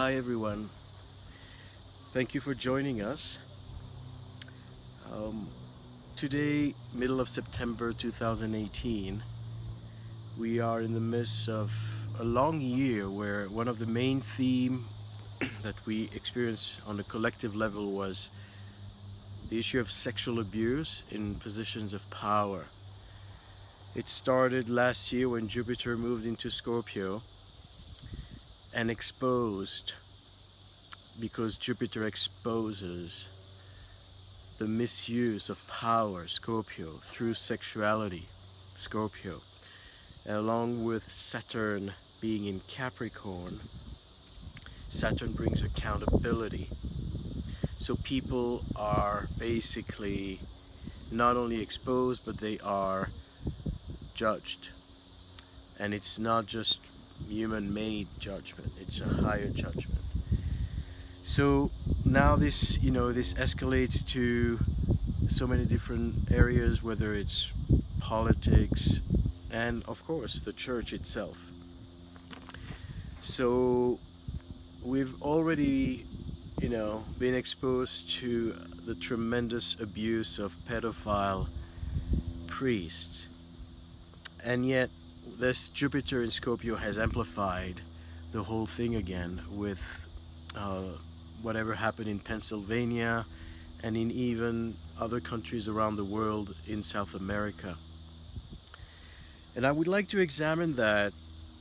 Hi everyone. Thank you for joining us. Um, Today, middle of September 2018, we are in the midst of a long year where one of the main themes that we experienced on a collective level was the issue of sexual abuse in positions of power. It started last year when Jupiter moved into Scorpio and exposed, because Jupiter exposes the misuse of power, Scorpio, through sexuality, Scorpio, and along with Saturn being in Capricorn. Saturn brings accountability. So people are basically not only exposed, but they are judged. And it's not just human-made judgment, it's a higher judgment. So now this escalates to so many different areas, whether it's politics and of course the church itself. So we've already been exposed to the tremendous abuse of pedophile priests, and yet this Jupiter in Scorpio has amplified the whole thing again with whatever happened in Pennsylvania and in even other countries around the world in South America. And I would like to examine that,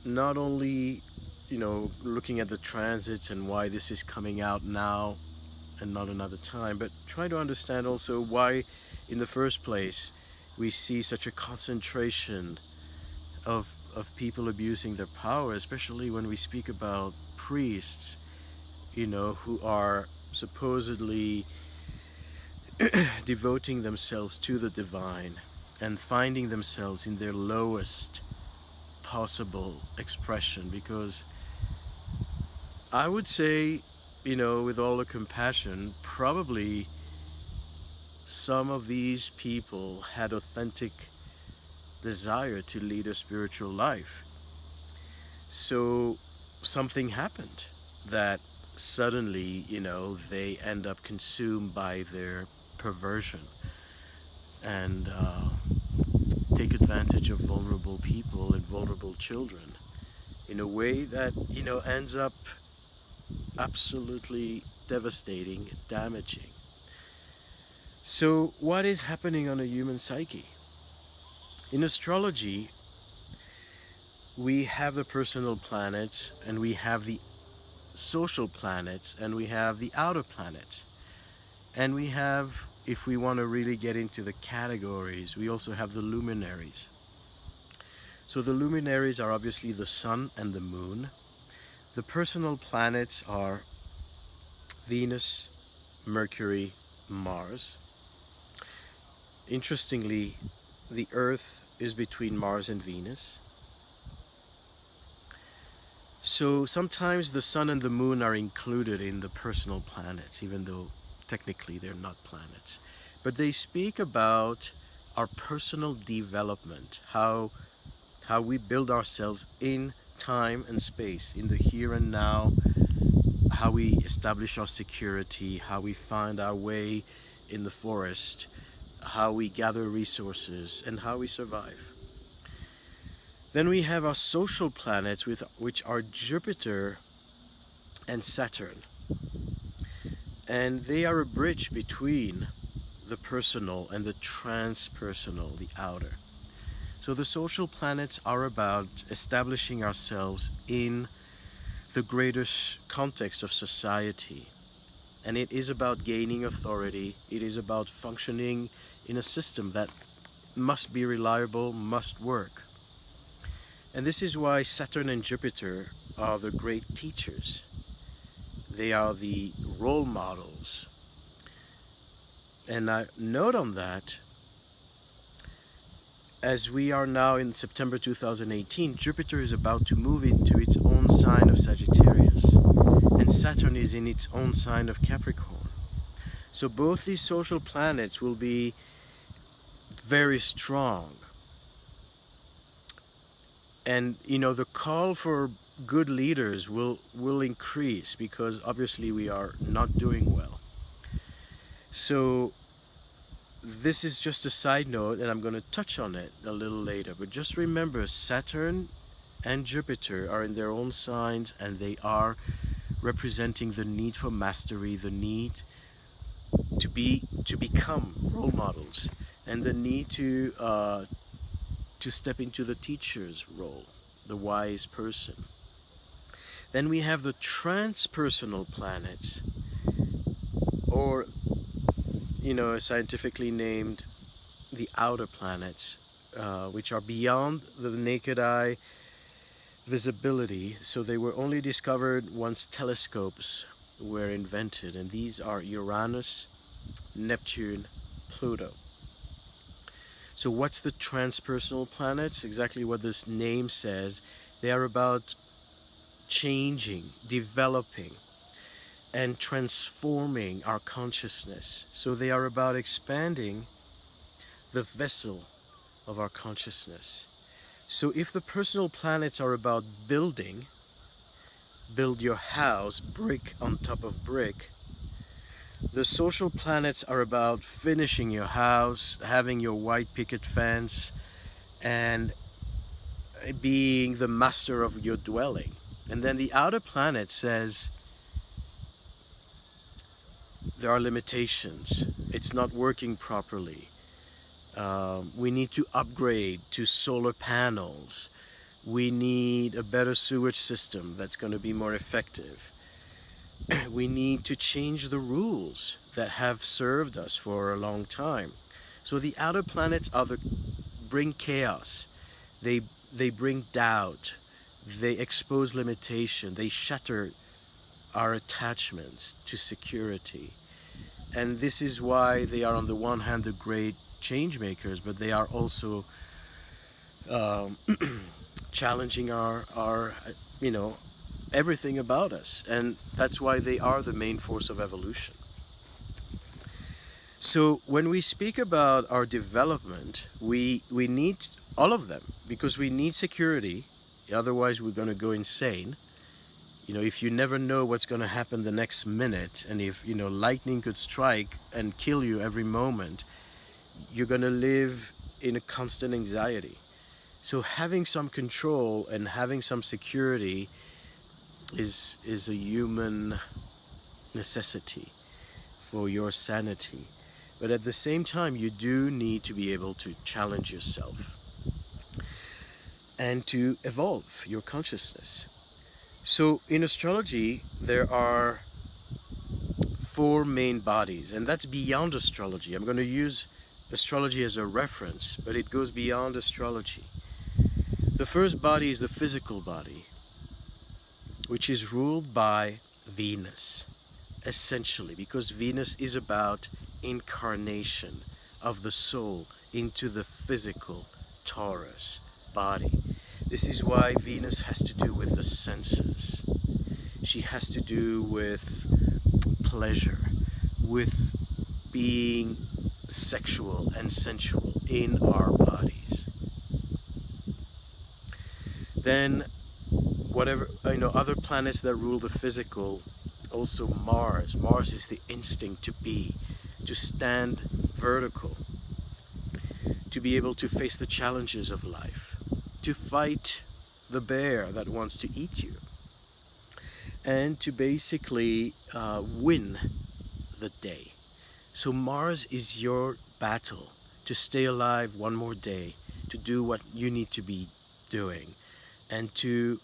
not only looking at the transits and why this is coming out now and not another time, but try to understand also why in the first place we see such a concentration of people abusing their power, especially when we speak about priests, who are supposedly devoting themselves to the divine and finding themselves in their lowest possible expression. Because I would say, with all the compassion, probably some of these people had authentic desire to lead a spiritual life. So something happened that suddenly, they end up consumed by their perversion and take advantage of vulnerable people and vulnerable children in a way that, ends up absolutely devastating, damaging. So what is happening on a human psyche? In astrology, we have the personal planets, and we have the social planets, and we have the outer planets, and we have, if we want to really get into the categories, we also have the luminaries. So the luminaries are obviously the sun and the moon. The personal planets are Venus, Mercury, Mars. Interestingly, the Earth is between Mars and Venus. So sometimes the sun and the moon are included in the personal planets, even though technically they're not planets. But they speak about our personal development, how we build ourselves in time and space, in the here and now, how we establish our security, how we find our way in the forest, how we gather resources, and how we survive. Then we have our social planets, which are Jupiter and Saturn. And they are a bridge between the personal and the transpersonal, the outer. So the social planets are about establishing ourselves in the greater context of society. And it is about gaining authority. It is about functioning in a system that must be reliable, must work. And this is why Saturn and Jupiter are the great teachers. They are the role models. And I note on that, as we are now in September 2018, Jupiter is about to move into its own sign of Sagittarius, and Saturn is in its own sign of Capricorn. So both these social planets will be very strong. And the call for good leaders will increase because obviously we are not doing well. So this is just a side note, and I'm going to touch on it a little later. But just remember, Saturn and Jupiter are in their own signs, and they are representing the need for mastery, the need to become role models, and the need to step into the teacher's role, the wise person. Then we have the transpersonal planets, or scientifically named the outer planets, which are beyond the naked eye visibility. So they were only discovered once telescopes were invented, and these are Uranus, Neptune, Pluto. So what's the transpersonal planets? Exactly what this name says. They are about changing, developing, and transforming our consciousness. So they are about expanding the vessel of our consciousness. So if the personal planets are about build your house brick on top of brick, the social planets are about finishing your house, having your white picket fence, and being the master of your dwelling. And then the outer planet says there are limitations. It's not working properly. We need to upgrade to solar panels. We need a better sewage system that's going to be more effective. We need to change the rules that have served us for a long time. So the outer planets bring chaos. They bring doubt. They expose limitation. They shatter our attachments to security. And this is why they are on the one hand the great change makers, but they are also challenging our everything about us. And that's why they are the main force of evolution. So when we speak about our development, we need all of them because we need security. Otherwise, we're going to go insane. If you never know what's going to happen the next minute, and if, lightning could strike and kill you every moment, you're going to live in a constant anxiety. So having some control and having some security is a human necessity for your sanity. But at the same time, you do need to be able to challenge yourself and to evolve your consciousness. So in astrology, there are 4 main bodies, and that's beyond astrology. I'm going to use astrology as a reference, but it goes beyond astrology. The first body is the physical body, which is ruled by Venus, essentially, because Venus is about incarnation of the soul into the physical Taurus body. This is why Venus has to do with the senses. She has to do with pleasure, with being sexual and sensual in our bodies. Then whatever, other planets that rule the physical, also Mars. Mars is the instinct to be, to stand vertical, to be able to face the challenges of life, to fight the bear that wants to eat you, and to basically win the day. So Mars is your battle to stay alive one more day, to do what you need to be doing, and to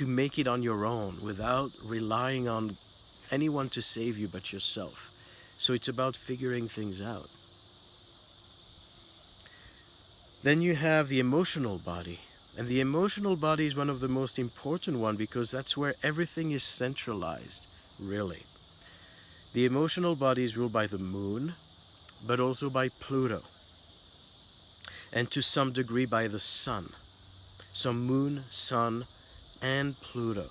make it on your own without relying on anyone to save you but yourself. So it's about figuring things out. Then you have the emotional body. And the emotional body is one of the most important one because that's where everything is centralized, really. The emotional body is ruled by the moon, but also by Pluto. And to some degree by the sun. So moon, sun, and Pluto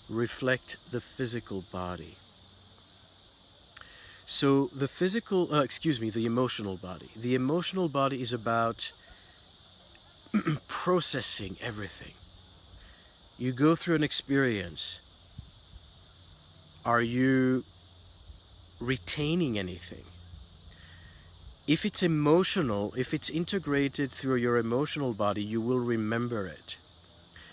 reflect the physical body. So the emotional body. The emotional body is about processing everything. You go through an experience. Are you retaining anything? If it's emotional, if it's integrated through your emotional body, you will remember it.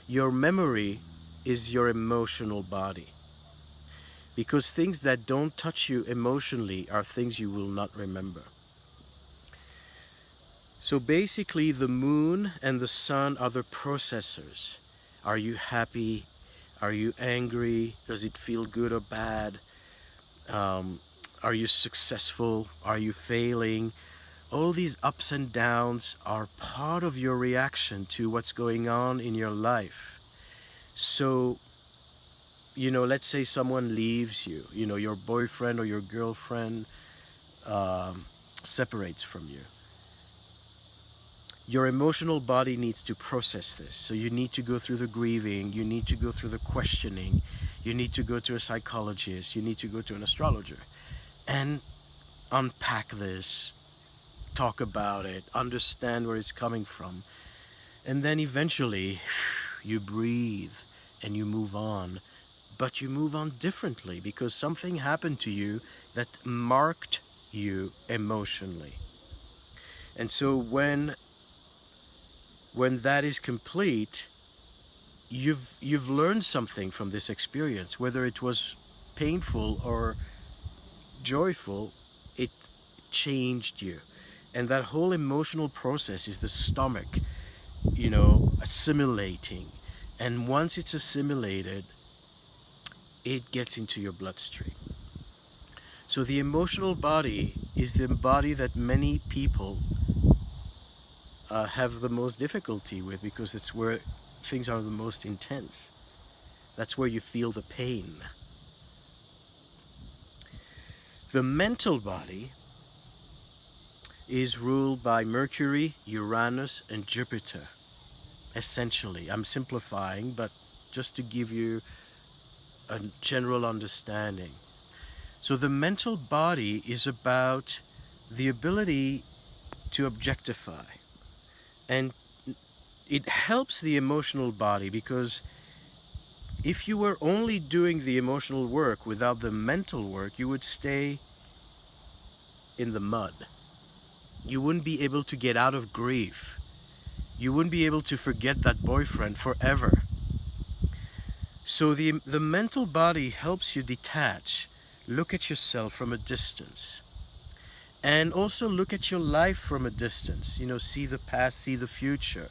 Your memory is your emotional body. Because things that don't touch you emotionally are things you will not remember. So basically, the moon and the sun are the processors. Are you happy? Are you angry? Does it feel good or bad? Are you successful? Are you failing? All these ups and downs are part of your reaction to what's going on in your life. So, let's say someone leaves you, your boyfriend or your girlfriend separates from you. Your emotional body needs to process this. So you need to go through the grieving, you need to go through the questioning, you need to go to a psychologist, you need to go to an astrologer and unpack this, talk about it, understand where it's coming from. And then eventually you breathe and you move on. But you move on differently because something happened to you that marked you emotionally. And so when that is complete, you've learned something from this experience, whether it was painful or joyful. It changed you. And that whole emotional process is the stomach, assimilating. And once it's assimilated, it gets into your bloodstream. So the emotional body is the body that many people have the most difficulty with, because it's where things are the most intense. That's where you feel the pain. The mental body is ruled by Mercury, Uranus, and Jupiter. Essentially, I'm simplifying, but just to give you a general understanding. So the mental body is about the ability to objectify. And it helps the emotional body, because if you were only doing the emotional work without the mental work, you would stay in the mud. You wouldn't be able to get out of grief. You wouldn't be able to forget that boyfriend forever. So the mental body helps you detach, look at yourself from a distance, and also look at your life from a distance. See the past, see the future.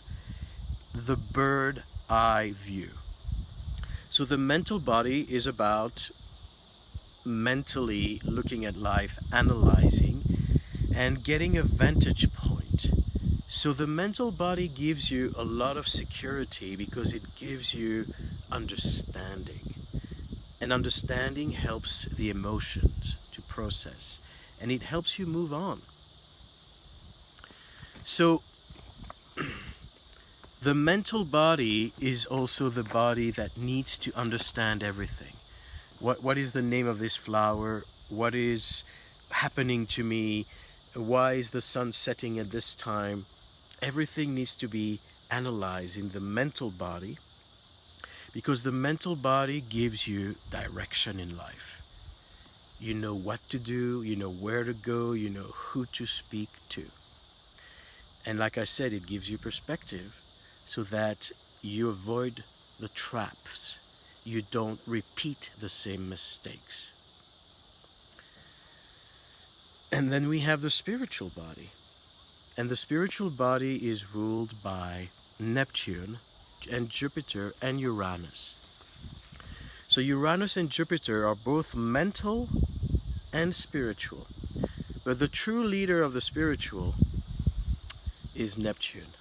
The bird eye view. So the mental body is about mentally looking at life, analyzing, and getting a vantage point. So the mental body gives you a lot of security because it gives you understanding. And understanding helps the emotions to process, and it helps you move on. So the mental body is also the body that needs to understand everything. What is the name of this flower? What is happening to me? Why is the sun setting at this time? Everything needs to be analyzed in the mental body, because the mental body gives you direction in life. You know what to do, you know where to go, you know who to speak to. And like I said, it gives you perspective so that you avoid the traps. You don't repeat the same mistakes. And then we have the spiritual body. And the spiritual body is ruled by Neptune and Jupiter and Uranus. So Uranus and Jupiter are both mental and spiritual. But the true leader of the spiritual is Neptune.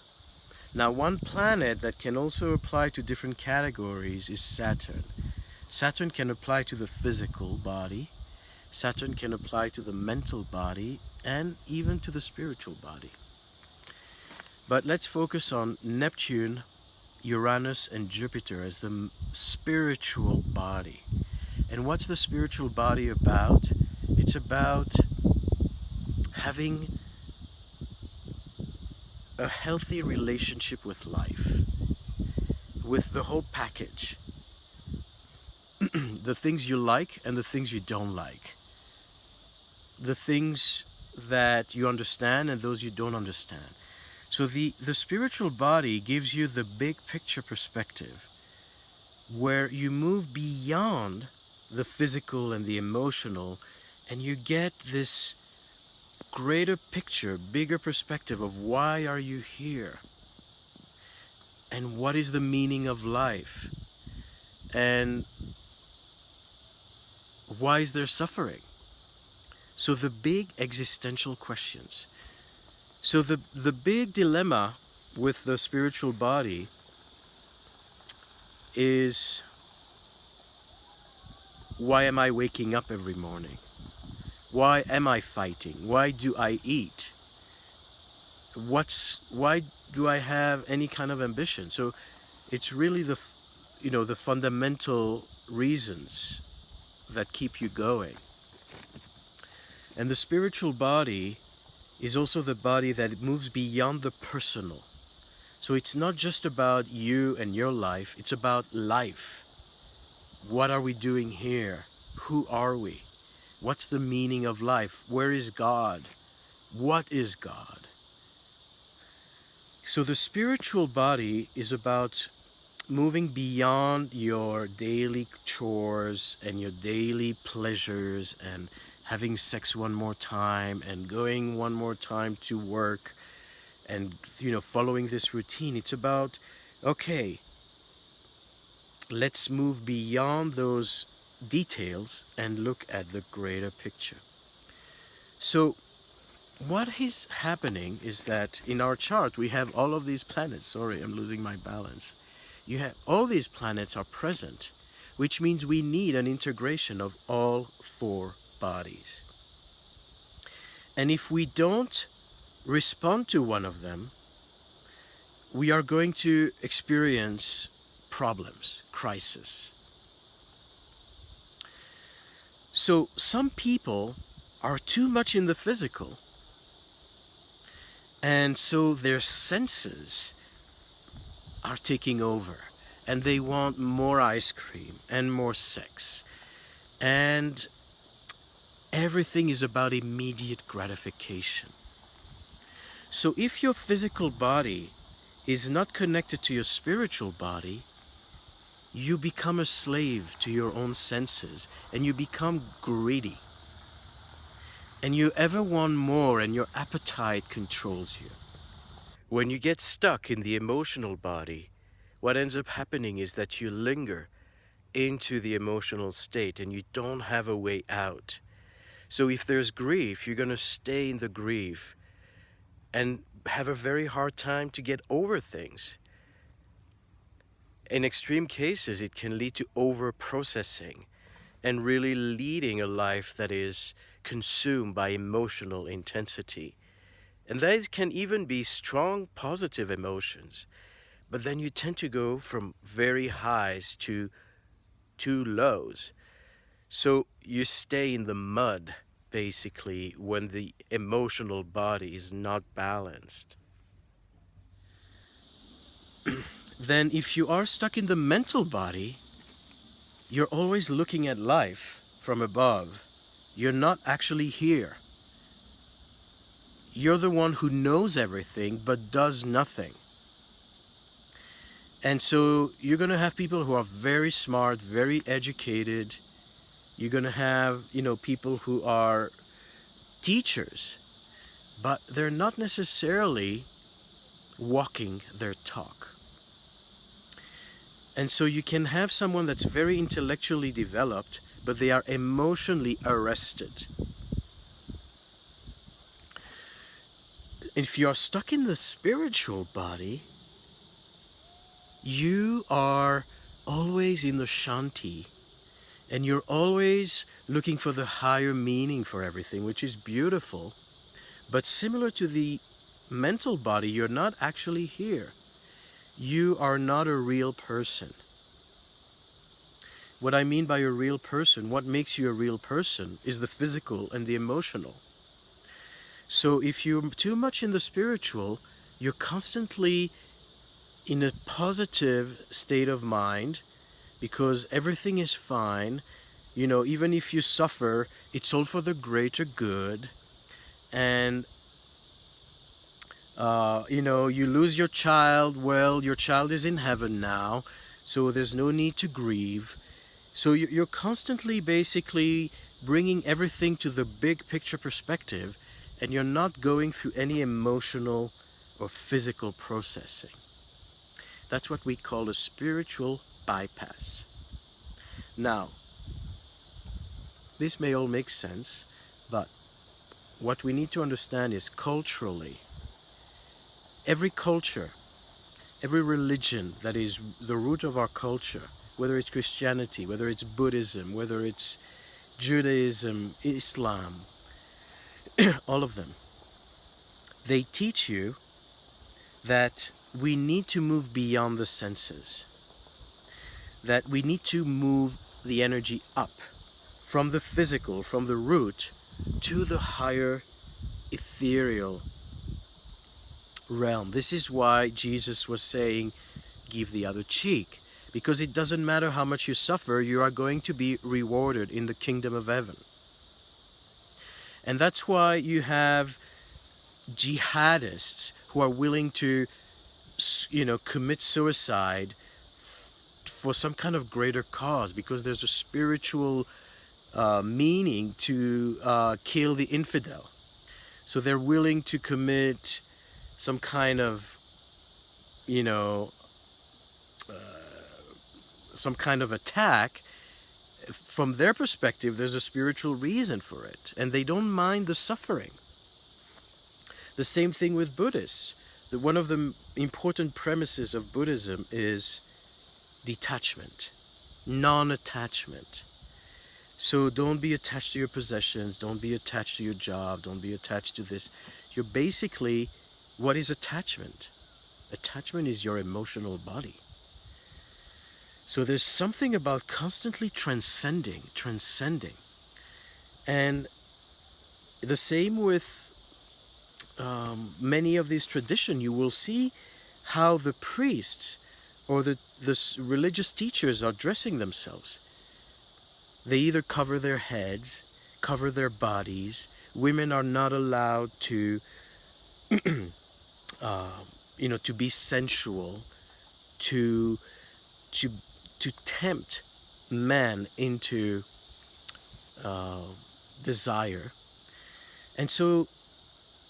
Now, one planet that can also apply to different categories is Saturn. Saturn can apply to the physical body, Saturn can apply to the mental body, and even to the spiritual body. But let's focus on Neptune, Uranus, and Jupiter as the spiritual body. And what's the spiritual body about? It's about having a healthy relationship with life. with the whole package. The things you like and the things you don't like. The things that you understand and those you don't understand. So the spiritual body gives you the big picture perspective where you move beyond the physical and the emotional, and you get this greater picture, bigger perspective of why are you here? And what is the meaning of life? And why is there suffering? So the big existential questions. So the big dilemma with the spiritual body is, why am I waking up every morning? Why am I fighting? Why do I eat? Why do I have any kind of ambition? So it's really the fundamental reasons that keep you going. And the spiritual body is also the body that moves beyond the personal. So it's not just about you and your life, it's about life. What are we doing here? Who are we? What's the meaning of life? Where is God? What is God? So the spiritual body is about moving beyond your daily chores and your daily pleasures and having sex one more time and going one more time to work and following this routine. It's about, okay, let's move beyond those details and look at the greater picture. So what is happening is that in our chart we have all of these planets. Sorry, I'm losing my balance. You have all these planets are present, which means we need an integration of all four bodies. And if we don't respond to one of them, we are going to experience problems, crisis. So some people are too much in the physical, and so their senses are taking over, and they want more ice cream and more sex, and everything is about immediate gratification. So if your physical body is not connected to your spiritual body, you become a slave to your own senses, and you become greedy. And you ever want more, and your appetite controls you. When you get stuck in the emotional body, what ends up happening is that you linger into the emotional state and you don't have a way out. So if there's grief, you're going to stay in the grief and have a very hard time to get over things. In extreme cases, it can lead to over-processing and really leading a life that is consumed by emotional intensity. And that can even be strong positive emotions. But then you tend to go from very highs to lows. So you stay in the mud, basically, when the emotional body is not balanced. Then if you are stuck in the mental body, you're always looking at life from above. You're not actually here. You're the one who knows everything but does nothing. And so you're going to have people who are very smart, very educated. You're going to have, people who are teachers, but they're not necessarily walking their talk. And so you can have someone that's very intellectually developed, but they are emotionally arrested. If you're stuck in the spiritual body, you are always in the shanti, and you're always looking for the higher meaning for everything, which is beautiful. But similar to the mental body, you're not actually here. You are not a real person. What I mean by a real person, what makes you a real person, is the physical and the emotional. So if you're too much in the spiritual, you're constantly in a positive state of mind, because everything is fine. Even if you suffer, it's all for the greater good. And you lose your child. Well, your child is in heaven now, so there's no need to grieve. So you're constantly basically bringing everything to the big picture perspective, and you're not going through any emotional or physical processing. That's what we call a spiritual bypass. Now, this may all make sense, but what we need to understand is culturally, every culture, every religion that is the root of our culture, whether it's Christianity, whether it's Buddhism, whether it's Judaism, Islam, all of them, they teach you that we need to move beyond the senses, that we need to move the energy up from the physical, from the root, to the higher ethereal realm. This is why Jesus was saying, give the other cheek, because it doesn't matter how much you suffer, you are going to be rewarded in the kingdom of heaven. And that's why you have jihadists who are willing to, commit suicide for some kind of greater cause, because there's a spiritual meaning to kill the infidel. So they're willing to commit some kind of, some kind of attack. From their perspective, there's a spiritual reason for it, and they don't mind the suffering. The same thing with Buddhists. One of the important premises of Buddhism is detachment, non-attachment. So don't be attached to your possessions, don't be attached to your job, don't be attached to this. You're basically, what is attachment? Attachment is your emotional body. So there's something about constantly transcending. And the same with many of these traditions. You will see how the priests or the religious teachers are dressing themselves. They either cover their heads, cover their bodies. Women are not allowed to, to be sensual, to tempt man into desire. And so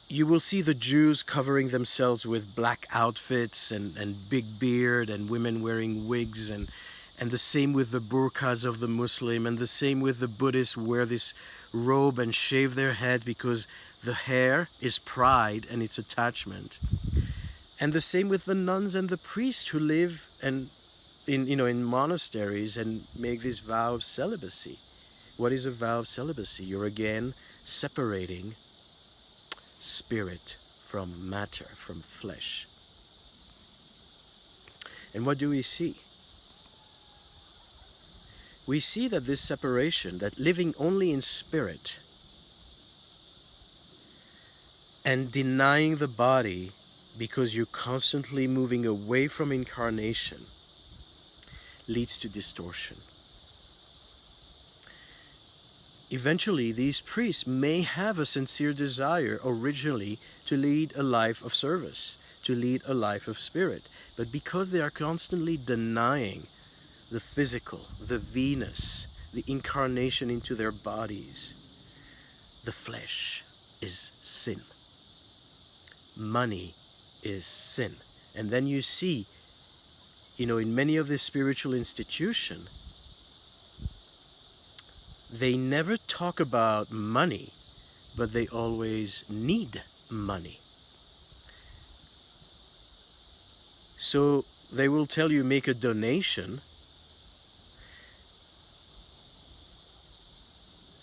you will see the Jews covering themselves with black outfits and big beard, and women wearing wigs, and the same with the burqas of the Muslim, and the same with the Buddhists, wear this robe and shave their head because the hair is pride and its attachment. And the same with the nuns and the priests who live in monasteries and make this vow of celibacy. What is a vow of celibacy? You're again separating spirit from matter, from flesh. And what do we see? We see that this separation, that living only in spirit and denying the body because you're constantly moving away from incarnation, leads to distortion. Eventually, these priests may have a sincere desire originally to lead a life of service, to lead a life of spirit. But because they are constantly denying the physical, the Venus, the incarnation into their bodies, the flesh is sin. Money is sin. And then you see, in many of the spiritual institutions, they never talk about money, but they always need money. So they will tell you, make a donation,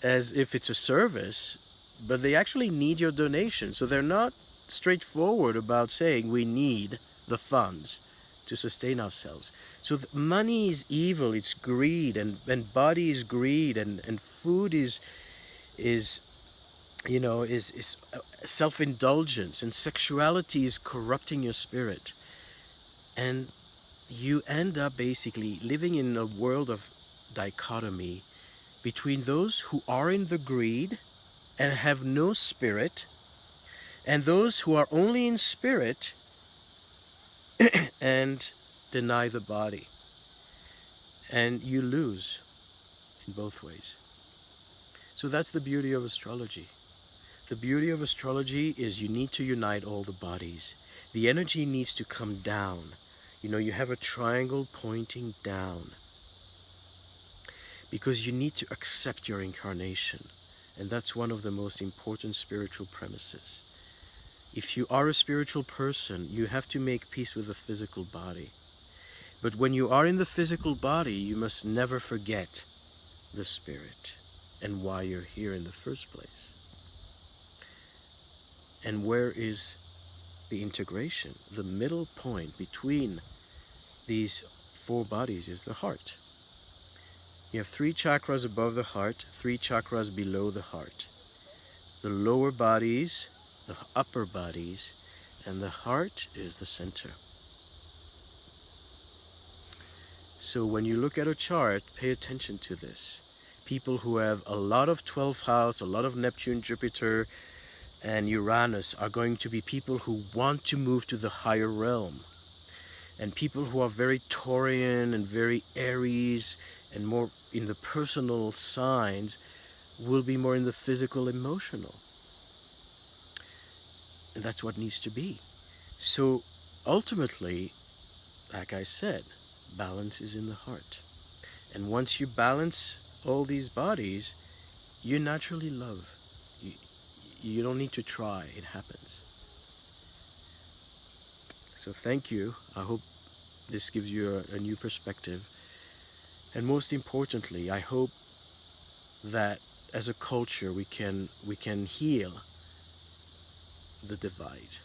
as if it's a service, but they actually need your donation. So they're not straightforward about saying we need the funds to sustain ourselves. So money is evil, it's greed, and body is greed, and food is self-indulgence, and sexuality is corrupting your spirit. And you end up basically living in a world of dichotomy between those who are in the greed and have no spirit, and those who are only in spirit and deny the body. And you lose in both ways. So that's the beauty of astrology. The beauty of astrology is you need to unite all the bodies. The energy needs to come down. You know, you have a triangle pointing down because you need to accept your incarnation. And that's one of the most important spiritual premises. If you are a spiritual person, you have to make peace with the physical body. But when you are in the physical body, you must never forget the spirit and why you're here in the first place. And where is the integration? The middle point between these four bodies is the heart. You have 3 chakras above the heart, 3 chakras below the heart. The lower bodies, the upper bodies, and the heart is the center. So when you look at a chart, pay attention to this. People who have a lot of 12th house, a lot of Neptune, Jupiter, and Uranus are going to be people who want to move to the higher realm. And people who are very Taurian and very Aries and more in the personal signs will be more in the physical, emotional. And that's what needs to be. So ultimately, like I said, balance is in the heart. And once you balance all these bodies, you naturally love. You don't need to try, it happens. So thank you. I hope this gives you a new perspective. And most importantly, I hope that as a culture we can heal the divide.